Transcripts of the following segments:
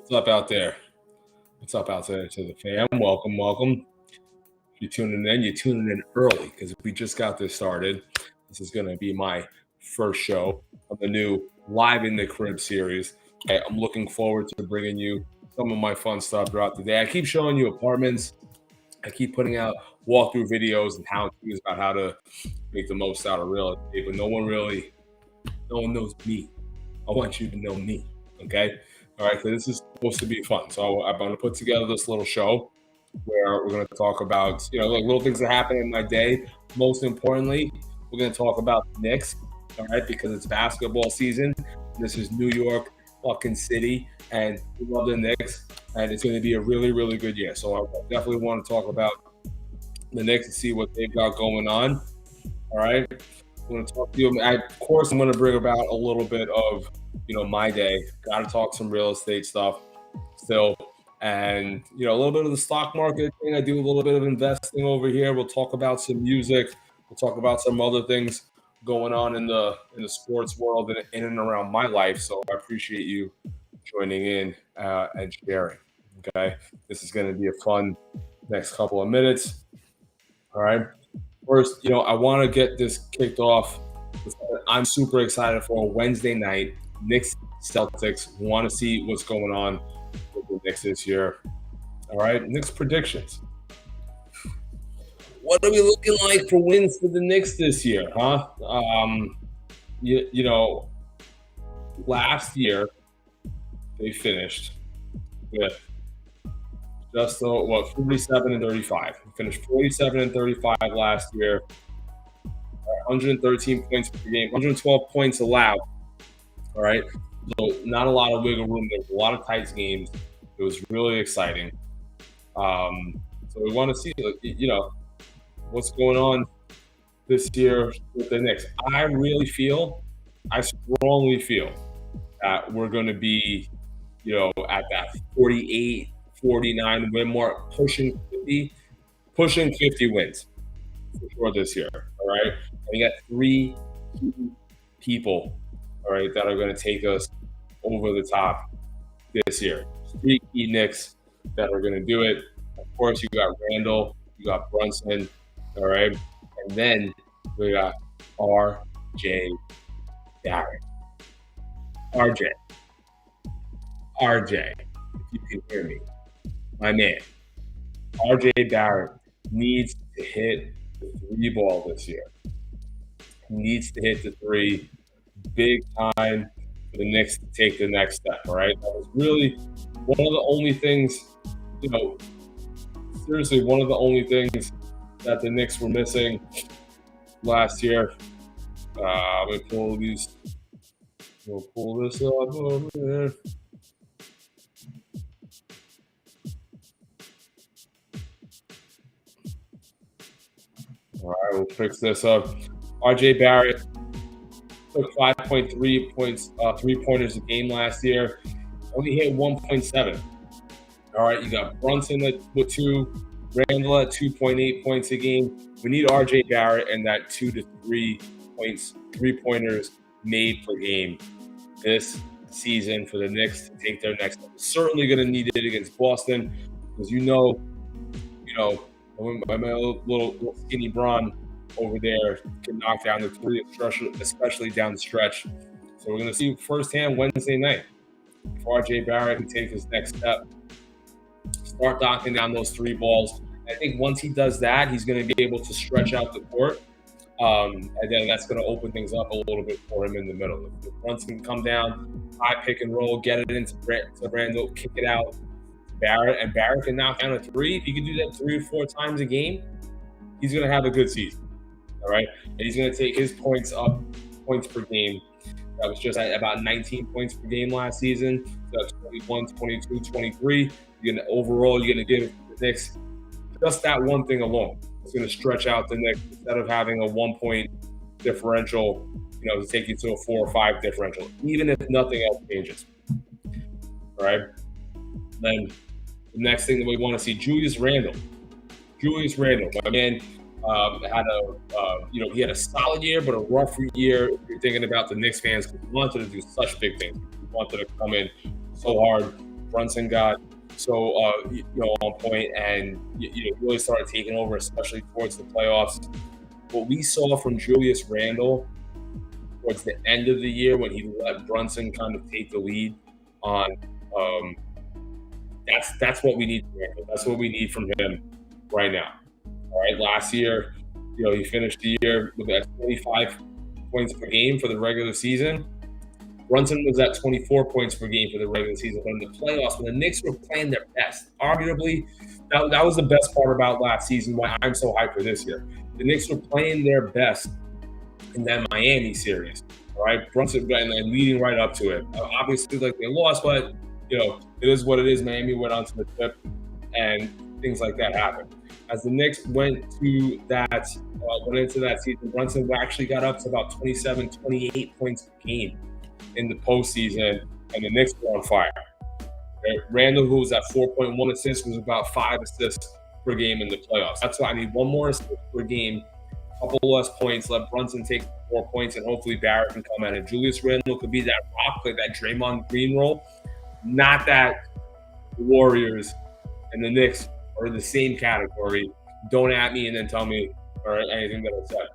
What's up out there? What's up out there to the fam? Welcome. If you're you're tuning in early because we just got this started. This is going to be my first show of the new Live in the Crib series. I'm looking forward to bringing you some of my fun stuff throughout the day. I keep showing you apartments. I keep putting out walkthrough videos and how-tos about how to make the most out of real estate, but no one knows me. I want you to know me, okay? All right, so this is supposed to be fun. So I'm going to put together this little show where we're going to talk about, like little things that happen in my day. Most importantly, we're going to talk about the Knicks, all right, because it's basketball season. This is New York fucking city, and we love the Knicks, and it's going to be a really, really good year. So I definitely want to talk about the Knicks and see what they've got going on, all right? I'm going to talk to you. Of course, I'm going to bring about a little bit of, my day. Got to talk some real estate stuff still. And, a little bit of the stock market thing. I do a little bit of investing over here. We'll talk about some music. We'll talk about some other things going on in the sports world and in and around my life. So I appreciate you joining in and sharing. Okay. This is going to be a fun next couple of minutes. All right. First, I want to get this kicked off. I'm super excited for Wednesday night. Knicks Celtics. Want to see what's going on with the Knicks this year. All right, Knicks predictions. What are we looking like for wins for the Knicks this year, huh? Last year they finished with just 47 and 35. We finished 47 and 35 last year. 113 points per game, 112 points allowed. All right, so not a lot of wiggle room. There's a lot of tight games. It was really exciting. So we want to see, what's going on this year with the Knicks. I strongly feel that we're going to be, at that 48, 49 win mark, pushing 50 wins for sure this year. All right, and we got 3 people, all right, that are going to take us over the top this year. 3 key Knicks that are going to do it. Of course, you got Randall, you got Brunson, all right, and then we got R.J. Barrett. RJ, if you can hear me, my man, R.J. Barrett needs to hit the 3 ball this year. He needs to hit the 3 big time for the Knicks to take the next step, all right? That was really one of the only things, seriously, one of the only things that the Knicks were missing last year. We'll pull this up over there. All right, we'll fix this up. R.J. Barrett took 5.3 points, 3-pointers a game last year. Only hit 1.7. All right, you got Brunson with 2, Randall at 2.8 points a game. We need R.J. Barrett and that 2 to 3 points, 3-pointers made per game this season for the Knicks to take their next step. Certainly going to need it against Boston because my little skinny Bron over there can knock down the 3, especially down the stretch. So we're going to see firsthand Wednesday night if R.J. Barrett can take his next step, start knocking down those 3 balls. I think once he does that, he's going to be able to stretch out the court, and then that's going to open things up a little bit for him in the middle. If Brunson can come down, high pick and roll, get it into Randall, kick it out to Barrett, and Barrett can knock down a 3. If he can do that 3 or 4 times a game, he's going to have a good season. All right, and he's going to take his points per game. That was just at about 19 points per game last season. So that's 21, 22, 23. You're going to give the Knicks just that one thing alone. It's going to stretch out the Knicks instead of having a 1-point differential, to take you to a 4 or 5 differential, even if nothing else changes. All right. Then the next thing that we want to see, Julius Randle, my man. He had a solid year, but a rough year. If you're thinking about the Knicks fans, he wanted to do such big things. He wanted to come in so hard, Brunson got so on point, and really started taking over, especially towards the playoffs. What we saw from Julius Randle towards the end of the year when he let Brunson kind of take the lead on um, that's what we need from Randle. That's what we need from him right now. All right, last year, he finished the year with at 25 points per game for the regular season. Brunson was at 24 points per game for the regular season. But in the playoffs, when the Knicks were playing their best, arguably, that was the best part about last season, why I'm so hyped for this year. The Knicks were playing their best in that Miami series. All right, Brunson and leading right up to it. Obviously, like they lost, but it is what it is. Miami went on to the trip, and things like that happened. As the Knicks went into that season, Brunson actually got up to about 27, 28 points per game in the postseason, and the Knicks were on fire. Randle, who was at 4.1 assists, was about 5 assists per game in the playoffs. That's why I need one more assist per game, a couple less points, let Brunson take 4 points, and hopefully Barrett can come out. And Julius Randle could be that rock, play that Draymond Green role. Not that the Warriors and the Knicks are in the same category. Don't at me and then tell me or anything that I said.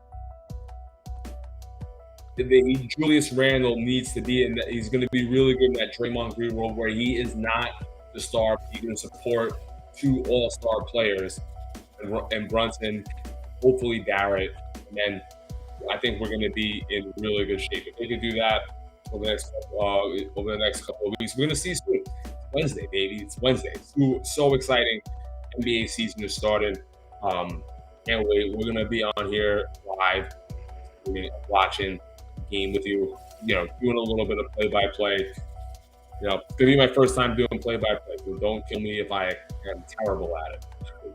Julius Randle needs to be in that. He's going to be really good in that Draymond Green role where he is not the star. He's going to support 2 all-star players and Brunson, hopefully Barrett, and then I think we're going to be in really good shape. If they can do that over the next couple of weeks, we're going to see soon. It's Wednesday, baby. It's Wednesday. It's so exciting. NBA season has started. Can't wait. We're going to be on here live, watching game with you, doing a little bit of play-by-play. It's gonna be my first time doing play-by-play, so don't kill me if I am terrible at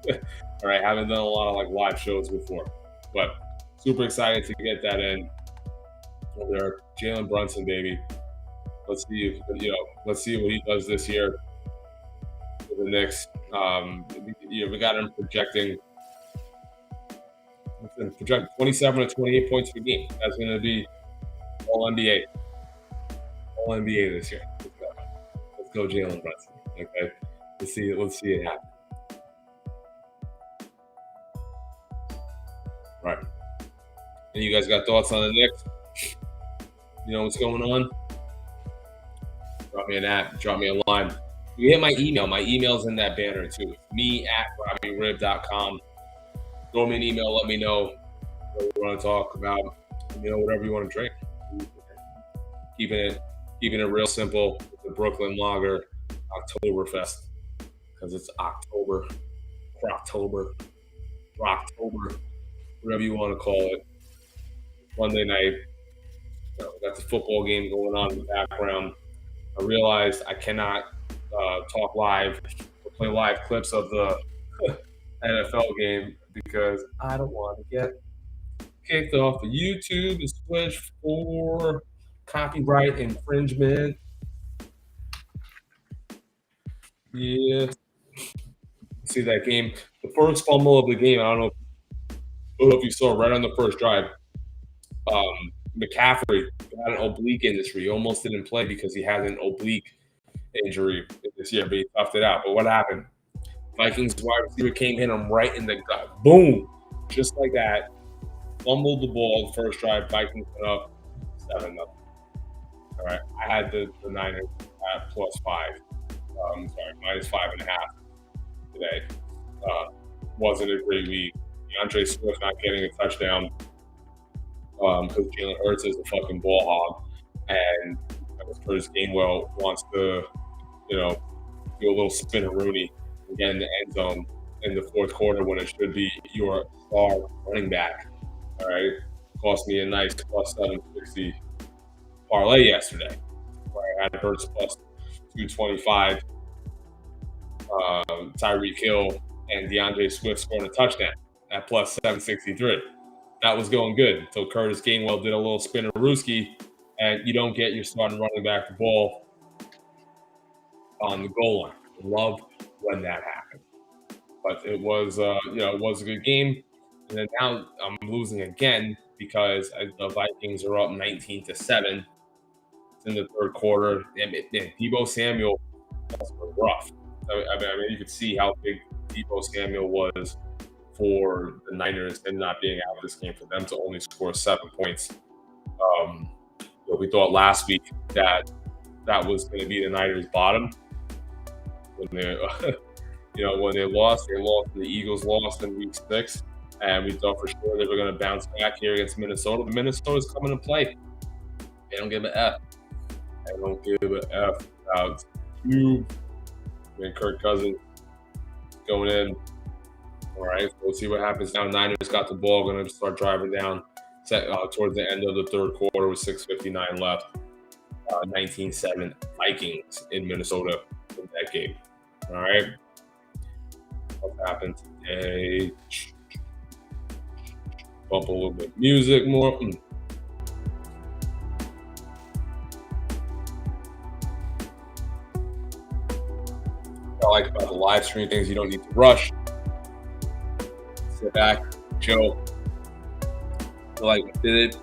it. All right, haven't done a lot of live shows before, but super excited to get that in. Over there, Jalen Brunson, baby. Let's see what he does this year for the Knicks. We got him projecting 27 to 28 points per game. That's going to be all NBA this year. Let's go, Jalen Brunson. Okay, let's see it happen. Right. And you guys got thoughts on the Knicks? You know what's going on? Drop me an app. Drop me a line. You hit my email. My email's in that banner too. It's me@RobbieRib.com. Throw me an email. Let me know what we want to talk about. Whatever you want to drink. Keeping it real simple. It's a Brooklyn Lager Oktoberfest because it's October, whatever you want to call it. Monday night, got the football game going on in the background. I realized I cannot talk live or play live clips of the NFL game because I don't want to get kicked off of YouTube and switch for copyright infringement. Yeah. See that game. The first fumble of the game, I don't know if you saw right on the first drive. McCaffrey got an oblique injury. He almost didn't play because he had an oblique injury this year, but he toughed it out. But what happened? Vikings wide receiver came hit him right in the gut. Boom. Just like that. Fumbled the ball the first drive. Vikings went up 7-0. All right. I had the Niners at +5. -5.5 today. Wasn't a great week. DeAndre Swift not getting a touchdown because Jalen Hurts is a fucking ball hog, and Curtis Gainwell wants to, do a little spin-a-rooney and get in the end zone in the fourth quarter when it should be your star running back. All right, cost me a nice +760 parlay yesterday, where I had Hurts +225, Tyreek Hill and DeAndre Swift scoring a touchdown at +763. That was going good until Curtis Gainwell did a little spin-a-rooski, and you don't get your starting running back the ball on the goal line. Love when that happened. But it was, it was a good game. And then now I'm losing again because the Vikings are up 19-7 in the third quarter. And Deebo Samuel That's rough. I mean, you could see how big Debo Samuel was for the Niners and not being out of this game for them to only score 7 points. We thought last week that that was going to be the Niners' bottom when they, when they lost. They lost. The Eagles lost in Week 6, and we thought for sure they were going to bounce back here against Minnesota. But Minnesota's coming to play. They don't give an F. They don't give an F about you and Kirk Cousins going in. All right, we'll see what happens now. Niners got the ball, going to start driving down towards the end of the third quarter with 6:59 left. 19-7 Vikings in Minnesota in that game. All right, what happened today? Bump a little bit of music more. I like about the live stream things, you don't need to rush. Sit back, chill. I like we did it.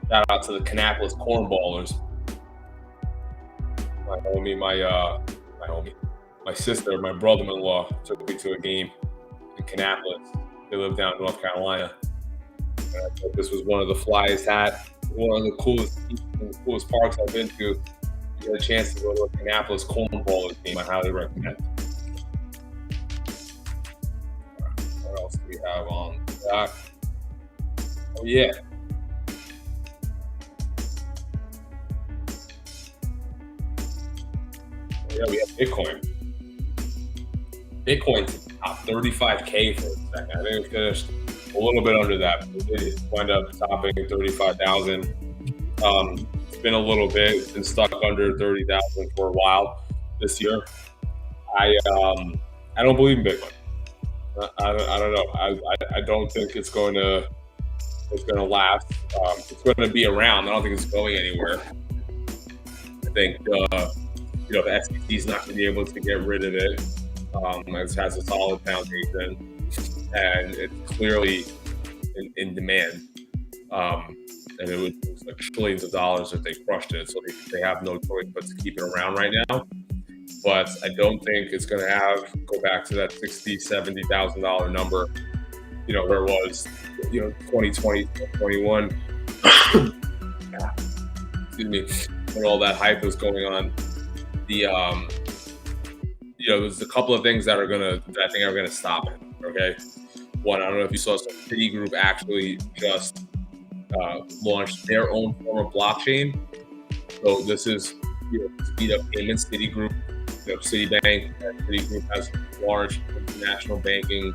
Shout out to the Kannapolis Cornballers. My sister, my brother-in-law took me to a game in Kannapolis. They live down in North Carolina. And I thought this was one of the flyest one of the coolest parks I've been to. You get a chance to go to a Kannapolis Cornballers game, I highly recommend. What else do we have on that? Oh yeah. Yeah, we have Bitcoin. Bitcoin's top 35K for a second. I think it finished a little bit under that, but it did wind up topping 35,000. It's been a little bit. It's been stuck under 30,000 for a while this year. I don't believe in Bitcoin. I don't know. I don't think it's going to last. It's going to be around. I don't think it's going anywhere. I think the SEC is not going to be able to get rid of it. It has a solid foundation, and it's clearly in demand. And it was like trillions of dollars if they crushed it. So they have no choice but to keep it around right now. But I don't think it's going to go back to that $60,000, $70,000 number, where it was, 2020, 2021. Excuse me, when all that hype was going on. There's a couple of things that I think are gonna stop it. Okay, one, I don't know if you saw, some Citigroup actually just launched their own form of blockchain. So this is speed up payments. Citibank has large international banking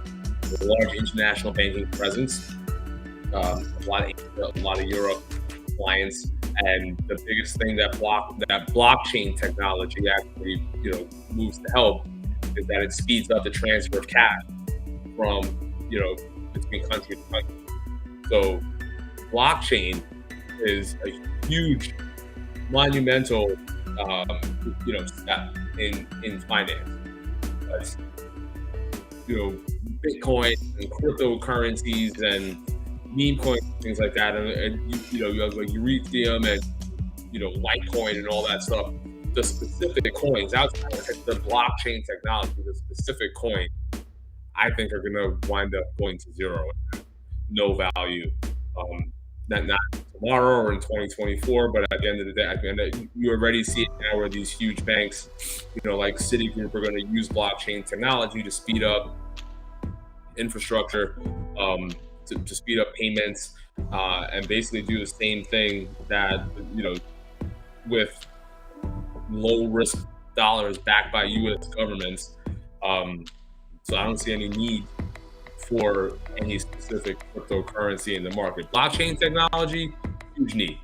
presence. A lot of Europe clients. And the biggest thing that blockchain technology actually, moves to help is that it speeds up the transfer of cash from, between country to country. So blockchain is a huge, monumental, step in finance. But, Bitcoin and cryptocurrencies and meme coins, things like that, and you have like Ethereum and Litecoin and all that stuff. The specific coins outside of the blockchain technology, the specific coin, I think are going to wind up going to zero, no value. Not tomorrow or in 2024, but at the end of the day, you already see it now where these huge banks, like Citigroup, are going to use blockchain technology to speed up infrastructure. To speed up payments and basically do the same thing that, with low risk dollars backed by U.S. governments. So I don't see any need for any specific cryptocurrency in the market. Blockchain technology, huge need.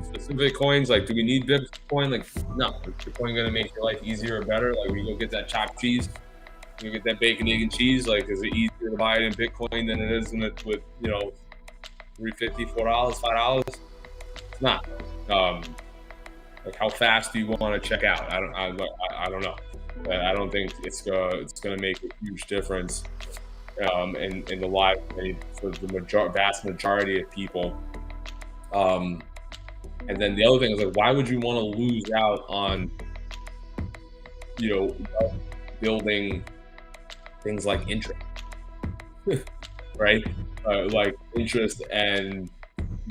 Specific coins, like, do we need Bitcoin? Like, no. Is Bitcoin going to make your life easier or better? Like, we go get that chopped cheese. You get that bacon, egg, and cheese. Like, is it easier to buy it in Bitcoin than it is with $3.50, $4, $5? It's not. Like, how fast do you want to check out? I don't know. But I don't think it's going to make a huge difference in the life for the vast majority of people. And then the other thing is like, why would you want to lose out on, wealth building things like interest, right? Like interest and,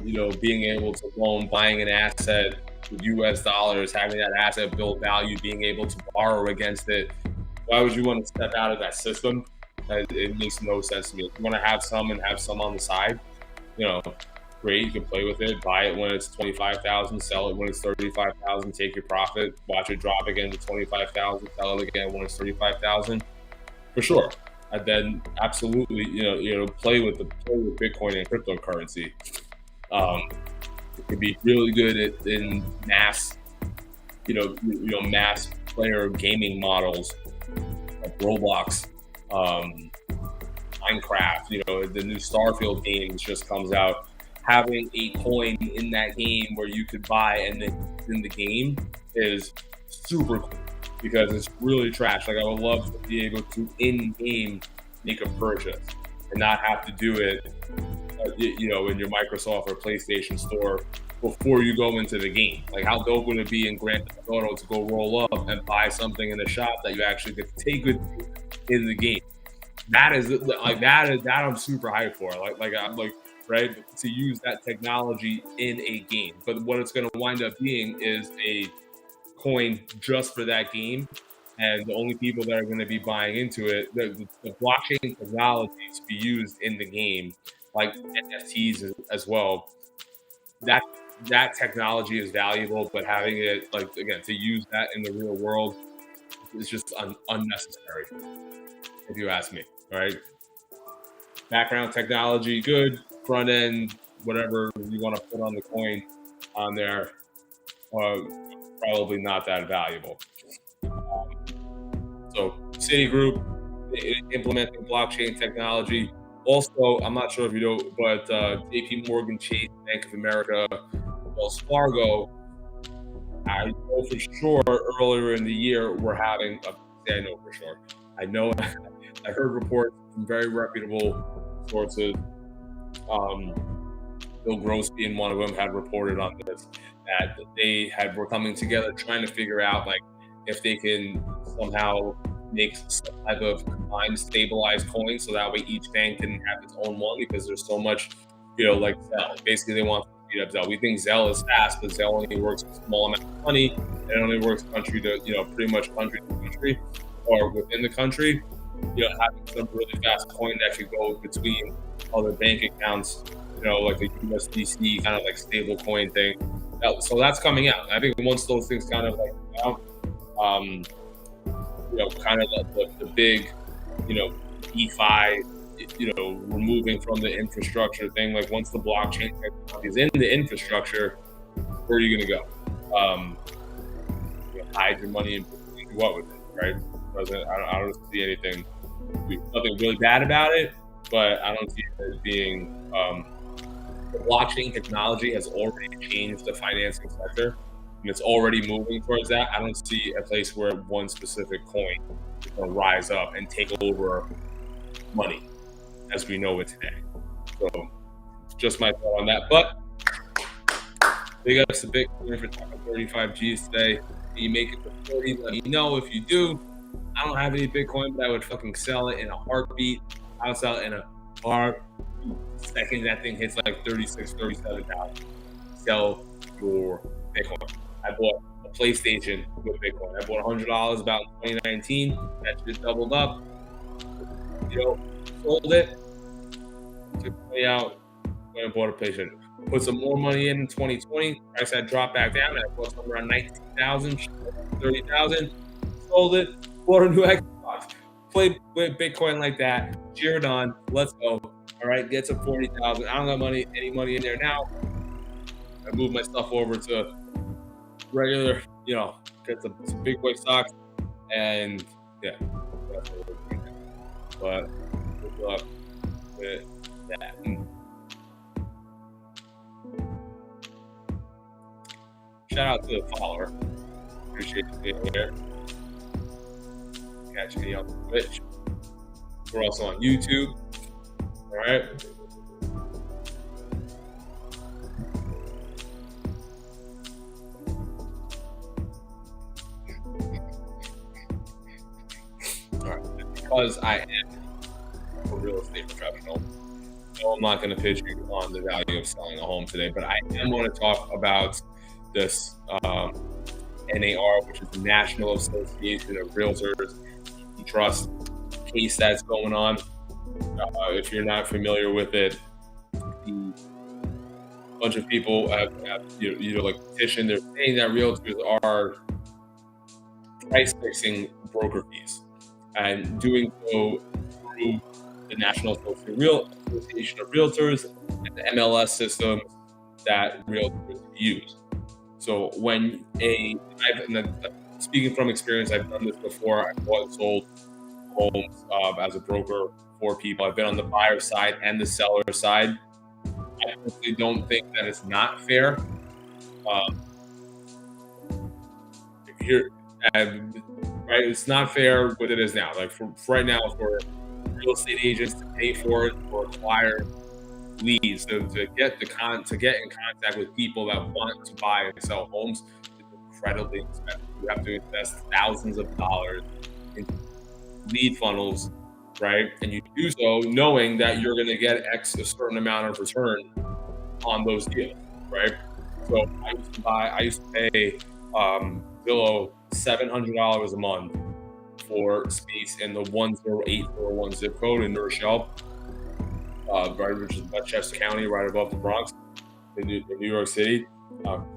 being able to loan, buying an asset with US dollars, having that asset build value, being able to borrow against it. Why would you want to step out of that system? It makes no sense to me. If you want to have some and have some on the side, you know, great. You can play with it. Buy it when it's 25,000. Sell it when it's 35,000. Take your profit. Watch it drop again to 25,000. Sell it again when it's 35,000. For sure. And then absolutely, play with Bitcoin and cryptocurrency. It could be really good in mass, mass player gaming models like Roblox, Minecraft. The new Starfield game just comes out. Having a coin in that game where you could buy and then in the game is super cool because it's really trash. Like I would love to be able to in-game make a purchase and not have to do it, in your Microsoft or PlayStation store before you go into the game. Like how dope would it be in Grand Theft Auto to go roll up and buy something in the shop that you actually could take with you in the game? That I'm super hyped for. I'm right, to use that technology in a game. But what it's going to wind up being is a coin just for that game, and the only people that are going to be buying into it, the blockchain technology to be used in the game, like NFTs as well. That technology is valuable, but having it to use that in the real world is just unnecessary, if you ask me. All right. Background technology, good. Front end, whatever you want to put on the coin on there, probably not that valuable. So Citigroup implementing blockchain technology. Also, I'm not sure if you know, but JP Morgan Chase, Bank of America, Wells Fargo, I know for sure earlier in the year we're having, I know for sure. I know I heard reports from very reputable sources. Bill Gross being one of them had reported on this, that they were coming together trying to figure out if they can somehow make some type of combined stabilized coin so that way each bank can have its own one, because there's so much, like Zelle. Basically, they want to speed up Zelle. We think Zelle is fast, but Zelle only works with a small amount of money, and it only works country to, pretty much country to country or within the country. Having some really fast coin that could go between other bank accounts, like a USDC kind of like stable coin thing. So that's coming out. I think once those things kind of out, kind of the big, DeFi, removing from the infrastructure thing. Like once the blockchain technology is in the infrastructure, where are you going to go? Hide your money and do what with it, right? I don't see anything, nothing really bad about it, but I don't see it as being, the blockchain technology has already changed the financing sector, and it's already moving towards that. I don't see a place where one specific coin is going to rise up and take over money as we know it today. So just my thought on that. But big ups to Bitcoin for talking 35 G's today. Can you make it to 40? Let me know if you do. I don't have any Bitcoin, but I would fucking sell it in a heartbeat. I would sell it in a heartbeat. Second that thing hits like 36, 37,000. Sell your Bitcoin. I bought a PlayStation with Bitcoin. I bought $100 about in 2019. That shit doubled up. Sold it. Took money out. Went and bought a PlayStation. Put some more money in 2020. Price had dropped back down. I bought somewhere around 19,000, 30,000. Sold it. Bought a new Xbox. Played with Bitcoin like that. Cheered on. Let's go. All right, get to 40,000. I don't got any money in there now. I moved my stuff over to regular, get some big boy stocks, and yeah. But good luck with that. Shout out to the follower. Appreciate you being here. Catch me on Twitch. We're also on YouTube. All right. because I am a real estate professional, no, I'm not going to pitch you on the value of selling a home today, but I am going to talk about this NAR, which is the National Association of Realtors Antitrust case that's going on. If you're not familiar with it, a bunch of people have petitioned. They're saying that realtors are price fixing broker fees and doing so through the National Association of Realtors and the MLS system that realtors use. So speaking from experience, I've done this before. I've bought and sold homes as a broker for people. I've been on the buyer side and the seller side. I personally don't think that it's not fair. It's not fair what it is now. Like for right now, for real estate agents to pay for it or acquire leads to get in contact with people that want to buy and sell homes is incredibly expensive. You have to invest thousands of dollars in lead funnels, right? And you do so knowing that you're going to get a certain amount of return on those deals, right? So I used to pay Zillow $700 a month for space in the 10841 zip code in New York, which is Westchester County, right above the Bronx in New York City.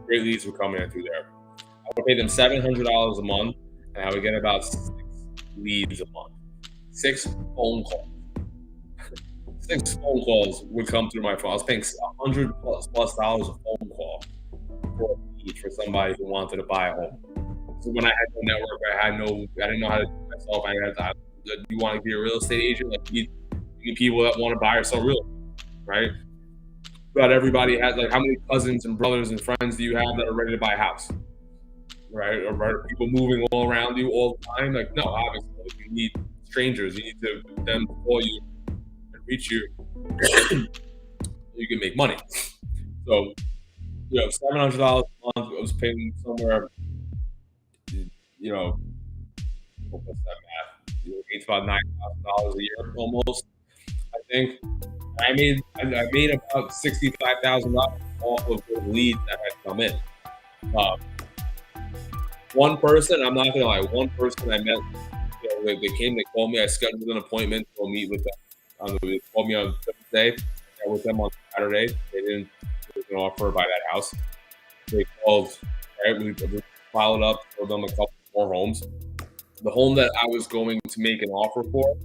Great leads were coming in through there. I would pay them $700 a month, and I would get about 6 leads a month. 6 phone calls. 6 phone calls would come through my phone. I was paying $100+ a phone call for a lead for somebody who wanted to buy a home. So when I had no network, I didn't know how to do it myself. You want to be a real estate agent? Like you need people that want to buy or sell real estate, right? But everybody has, like, how many cousins and brothers and friends do you have that are ready to buy a house, right? Or are people moving all around you all the time? Like, no, obviously you need strangers. You need them to call you and reach you. You can make money. So, $700 a month. I was paying somewhere. What's that math? It's about $9,000 a year almost, I think. I made about $65,000 off of those leads that had come in. One person, I'm not gonna lie, one person I met, they called me, I scheduled an appointment to go meet with them. They called me on Thursday, I was with them on Saturday. They didn't offer to buy that house. They called, right? We followed up, showed them a couple more homes. The home that I was going to make an offer for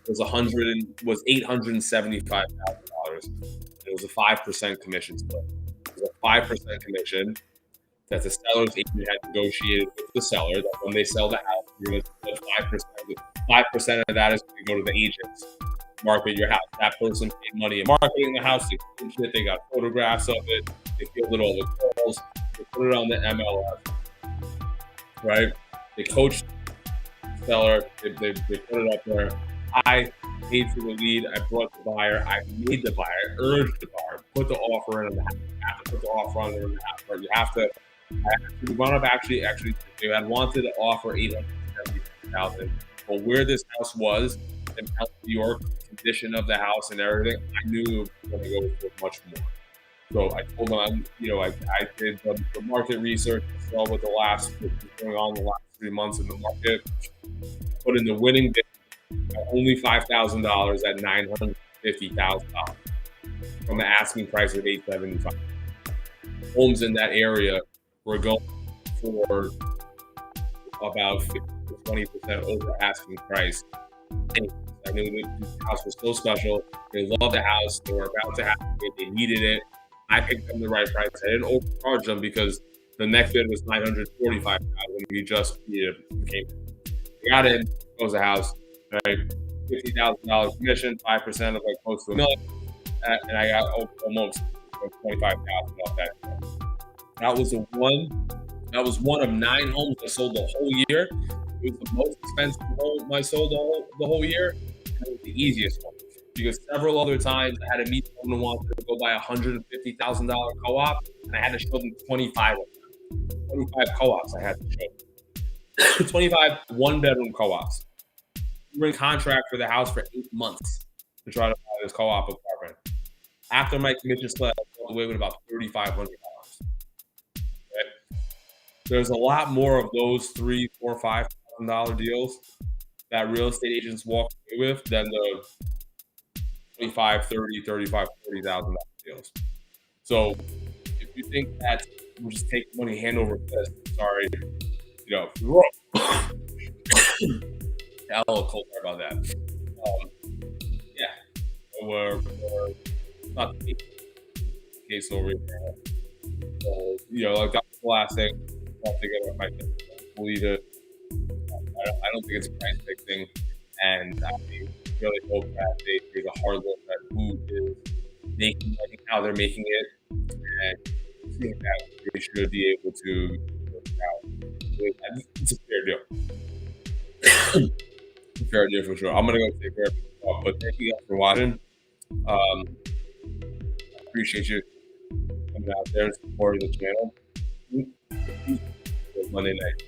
was $875,000. It was a 5% commission split. It was a 5% commission that the seller's agent had negotiated with the seller. That when they sell the house, you're going to split 5%. 5% of that is going to go to the agents. Market your house. That person paid money in marketing the house. They finished it. They got photographs of it. They fielded all the calls. They put it on the MLS. Right? They coached the seller. They put it up there. I paid for the lead. I brought the buyer. I made the buyer. Urged the buyer. Put the offer in the house. You have to put the offer on the house. Right? You have to. We wound up actually. They had wanted to offer $875,000. But where this house was in New York, the condition of the house and everything, I knew it was going to go for much more. So I told them, I did the market research, saw what was going on the last 3 months in the market, put in the winning bid at only $5,000 at $950,000 from the asking price of $875,000. Homes in that area were going for about 50 to 20% over asking price. I knew the house was so special. They loved the house. They were about to have it. They needed it. I picked them the right price. I didn't overcharge them because the next bid was $945,000. We just needed it. We got in, closed the house, right? $50,000 commission, 5% of like close to $1 million, and I got almost $25,000 off that. That was one of 9 homes I sold the whole year. It was the most expensive home I sold the whole year, and it was the easiest one. Because several other times I had to meet someone who wanted to go buy a $150,000 co-op, and I had to show them 25 of them. 25 co-ops I had to show them. 25 one-bedroom co-ops. were in contract for the house for 8 months to try to buy this co-op apartment. After my commission split, I walked away with about $3,500. Right? There's a lot more of those $3, $4, $5,000 deals that real estate agents walk away with than the 25, 30, 35, $40,000 deals. So if you think that we'll just take money hand over fist, sorry, a little cold about that. Yeah, we're not the case over here. So, like that's the last thing I'll think about my believe it. I don't think it's a price fixing, and I really hope that they take a hard look at who is making money, how they're making it, and seeing that they should be able to work out. It's a fair deal. Fair deal for sure. I'm gonna go take care of it, but thank you guys for watching. I appreciate you coming out there and supporting the channel. Monday night.